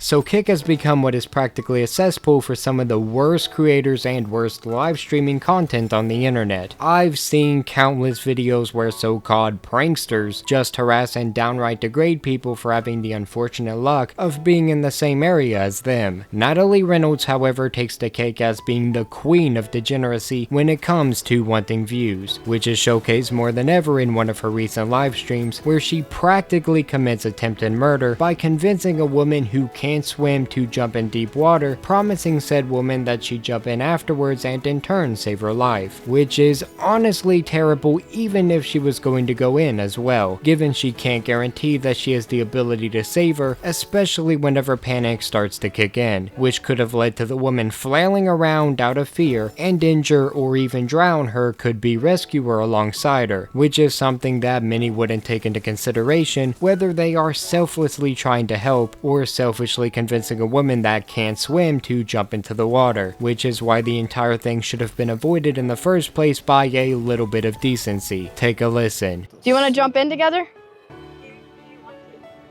so Kick has become what is practically a cesspool for some of the worst creators and worst live streaming content on the internet. I've seen countless videos where so-called pranksters just harass and downright degrade people for having the unfortunate luck of being in the same area as them. Natalie Reynolds, however, takes the cake as being the queen of degeneracy when it comes to wanting views, which is showcased more than ever in one of her recent live streams where she practically commits attempted murder by convincing a woman who can't swim to jump in deep water, promising said woman that she'd jump in afterwards and in turn save her life, which is honestly terrible even if she was going to go in as well, given she can't guarantee that she has the ability to save her, especially whenever panic starts to kick in, which could have led to the woman flailing around out of fear and injure or even drown her could-be rescuer alongside her, which is something that many wouldn't take into consideration whether they are selflessly trying to help or selfishly convincing a woman that can't swim to jump into the water, which is why the entire thing should have been avoided in the first place by a little bit of decency. Take a listen. Do you want to jump in together?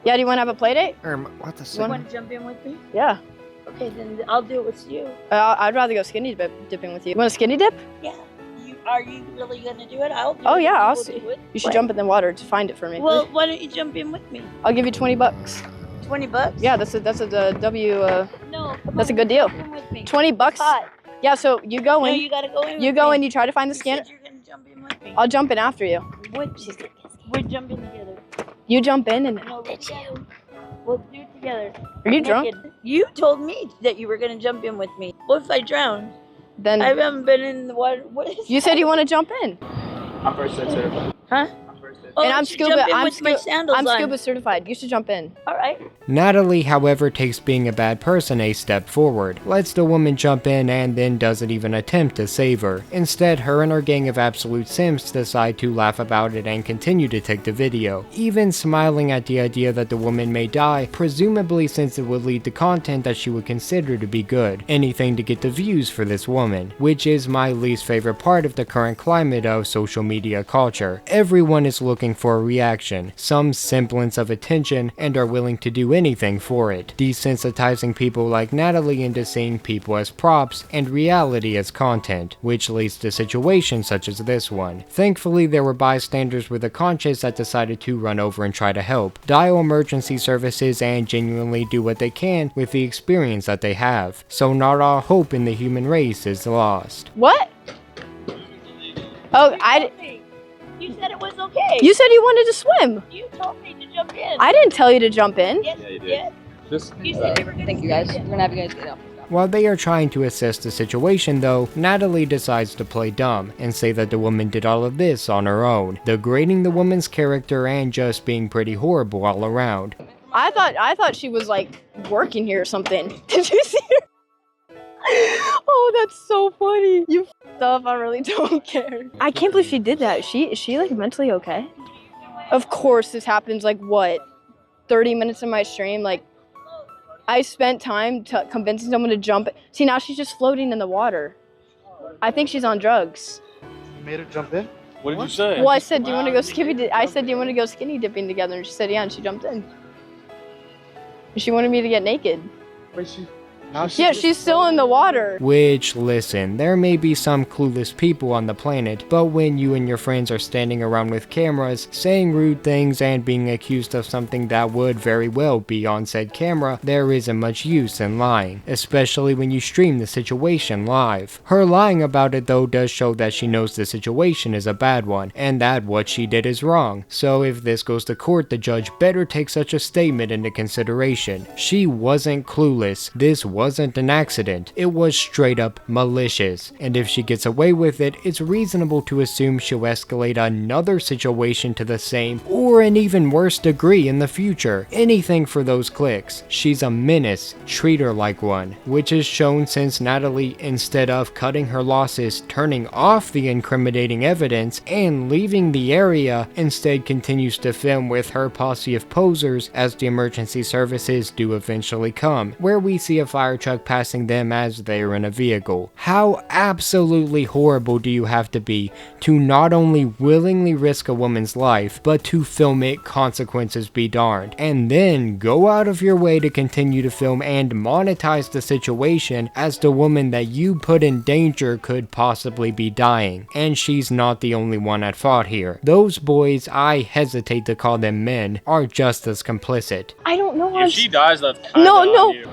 Yeah, do you want to have a play date? What the You want to jump in with me? Yeah. Okay, then I'll do it with you. I'd rather go skinny dipping with you. You want a skinny dip? Yeah. Are you really going to do it? I'll do it. Oh yeah, I'll We'll see. do it. You should jump in the water to find it for me. Well, why don't you jump in with me? I'll give you $20. $20? Yeah, that's a W. No. That's a good deal. Jump in with me. $20. Hot. Yeah, so you go No, in. you gotta go in. You with go me. in. You try to find the You scanner. said you're gonna jump in with me. I'll jump in after you. We're jumping together. You jump in and. No, we'll do it together. Are you drunk? Naked. You told me that you were gonna jump in with me. What if I drown? Then I haven't been in the water. What is you said you want to jump in. I'm first certified. Huh? Oh, And I'm you should scuba. jump in I'm with my sandals I'm on. scuba certified. You should jump in. All right. Natalie, however, takes being a bad person a step forward, lets the woman jump in and then doesn't even attempt to save her. Instead, her and her gang of absolute simps decide to laugh about it and continue to take the video, even smiling at the idea that the woman may die, presumably since it would lead to content that she would consider to be good, anything to get the views for this woman, which is my least favorite part of the current climate of social media culture. Everyone is looking for a reaction, some semblance of attention, and are willing to do anything for it, desensitizing people like Natalie into seeing people as props and reality as content, which leads to situations such as this one. Thankfully, there were bystanders with a conscience that decided to run over and try to help, dial emergency services, and genuinely do what they can with the experience that they have, so not all hope in the human race is lost. What? Oh, You said it was okay. You said you wanted to swim. You told me to jump in. I didn't tell you to jump in. Yes, Yeah, you did. yes. Just You said you were gonna Thank you guys. We're gonna have you guys get up. While they are trying to assess the situation though, Natalie decides to play dumb and say that the woman did all of this on her own, degrading the woman's character and just being pretty horrible all around. I thought she was like working here or something. Did you see her? Oh, that's so funny. You f***ed up. I really don't care. I can't believe she did that. Is she like mentally okay? Of course this happens like what? 30 minutes of my stream? Like I spent time convincing someone to jump. See, now she's just floating in the water. I think she's on drugs. You made her jump in? What did you say? Well, I said, do you want to go skinny dipping together? And she said, yeah, and she jumped in. And she wanted me to get naked. Wait, She's still in the water. Which, listen, there may be some clueless people on the planet, but when you and your friends are standing around with cameras, saying rude things and being accused of something that would very well be on said camera, there isn't much use in lying, especially when you stream the situation live. Her lying about it though does show that she knows the situation is a bad one, and that what she did is wrong, so if this goes to court, the judge better take such a statement into consideration. She wasn't clueless, this wasn't an accident, it was straight up malicious, and if she gets away with it, it's reasonable to assume she'll escalate another situation to the same or an even worse degree in the future. Anything for those clicks. She's a menace, treat her like one, which is shown since Natalie, instead of cutting her losses, turning off the incriminating evidence, and leaving the area, instead continues to film with her posse of posers as the emergency services do eventually come, where we see a fire fire truck passing them as they're in a vehicle. How absolutely horrible do you have to be to not only willingly risk a woman's life, but to film it, consequences be darned, and then go out of your way to continue to film and monetize the situation as the woman that you put in danger could possibly be dying. And she's not the only one at fault here. Those boys, I hesitate to call them men, are just as complicit. I don't know. If she dies, that's kinda No, on no. you.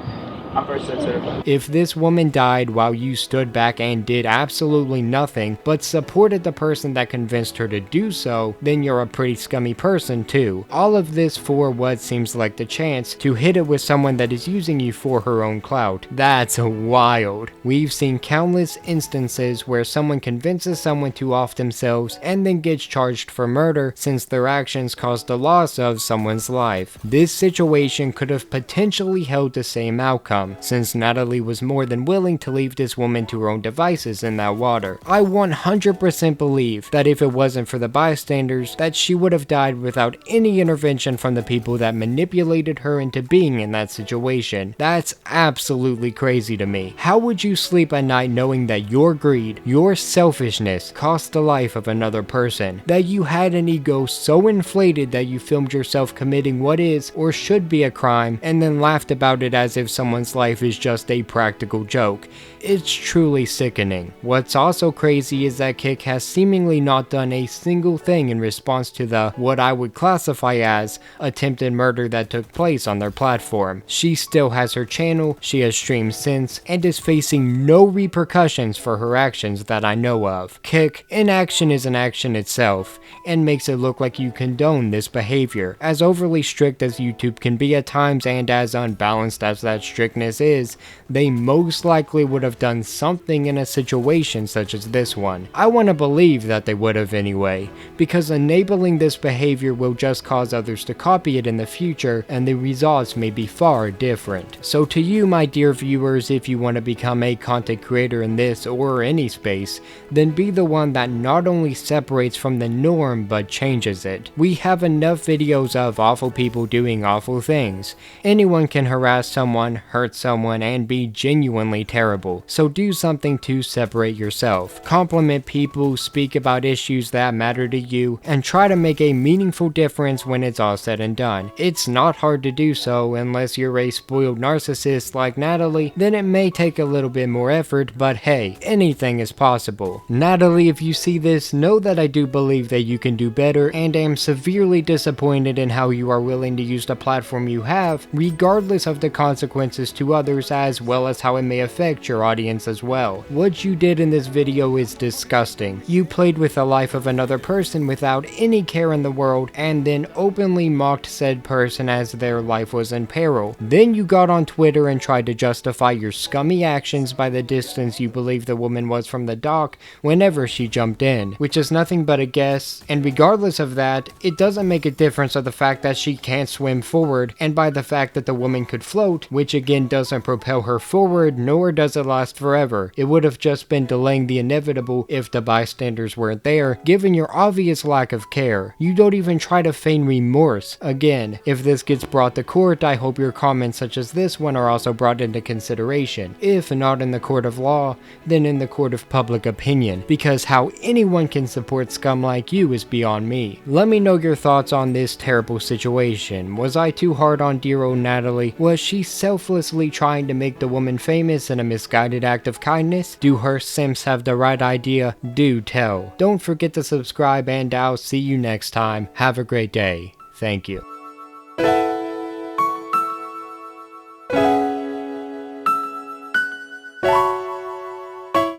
I'm first set certified. If this woman died while you stood back and did absolutely nothing but supported the person that convinced her to do so, then you're a pretty scummy person too. All of this for what seems like the chance to hit it with someone that is using you for her own clout. That's wild. We've seen countless instances where someone convinces someone to off themselves and then gets charged for murder since their actions caused the loss of someone's life. This situation could have potentially held the same outcome, since Natalie was more than willing to leave this woman to her own devices in that water. I 100% believe that if it wasn't for the bystanders, that she would have died without any intervention from the people that manipulated her into being in that situation. That's absolutely crazy to me. How would you sleep at night knowing that your greed, your selfishness, cost the life of another person? That you had an ego so inflated that you filmed yourself committing what is or should be a crime and then laughed about it as if someone's life is just a practical joke. It's truly sickening. What's also crazy is that Kik has seemingly not done a single thing in response to the, what I would classify as, attempted murder that took place on their platform. She still has her channel, she has streamed since, and is facing no repercussions for her actions that I know of. Kik, inaction is an action itself, and makes it look like you condone this behavior. As overly strict as YouTube can be at times and as unbalanced as that strictness is, they most likely would have done something in a situation such as this one. I want to believe that they would have anyway, because enabling this behavior will just cause others to copy it in the future, and the results may be far different. So to you, my dear viewers, if you want to become a content creator in this or any space, then be the one that not only separates from the norm but changes it. We have enough videos of awful people doing awful things. Anyone can harass someone, hurt someone, and be genuinely terrible. So do something to separate yourself. Compliment people, speak about issues that matter to you, and try to make a meaningful difference when it's all said and done. It's not hard to do so unless you're a spoiled narcissist like Natalie, then it may take a little bit more effort, but hey, anything is possible. Natalie, if you see this, know that I do believe that you can do better, and am severely disappointed in how you are willing to use the platform you have, regardless of the consequences to others, as well as how it may affect your audience as well. What you did in this video is disgusting. You played with the life of another person without any care in the world, and then openly mocked said person as their life was in peril. Then you got on Twitter and tried to justify your scummy actions by the distance you believe the woman was from the dock whenever she jumped in, which is nothing but a guess, and regardless of that, it doesn't make a difference of the fact that she can't swim forward, and by the fact that the woman could float, which again doesn't propel her forward, nor does it last forever. It would have just been delaying the inevitable if the bystanders weren't there, given your obvious lack of care. You don't even try to feign remorse. Again, if this gets brought to court, I hope your comments such as this one are also brought into consideration. If not in the court of law, then in the court of public opinion, because how anyone can support scum like you is beyond me. Let me know your thoughts on this terrible situation. Was I too hard on dear old Natalie? Was she selflessly trying to make the woman famous in a misguided act of kindness? Do her simps have the right idea? Do tell. Don't forget to subscribe, and I'll see you next time. Have a great day. Thank you.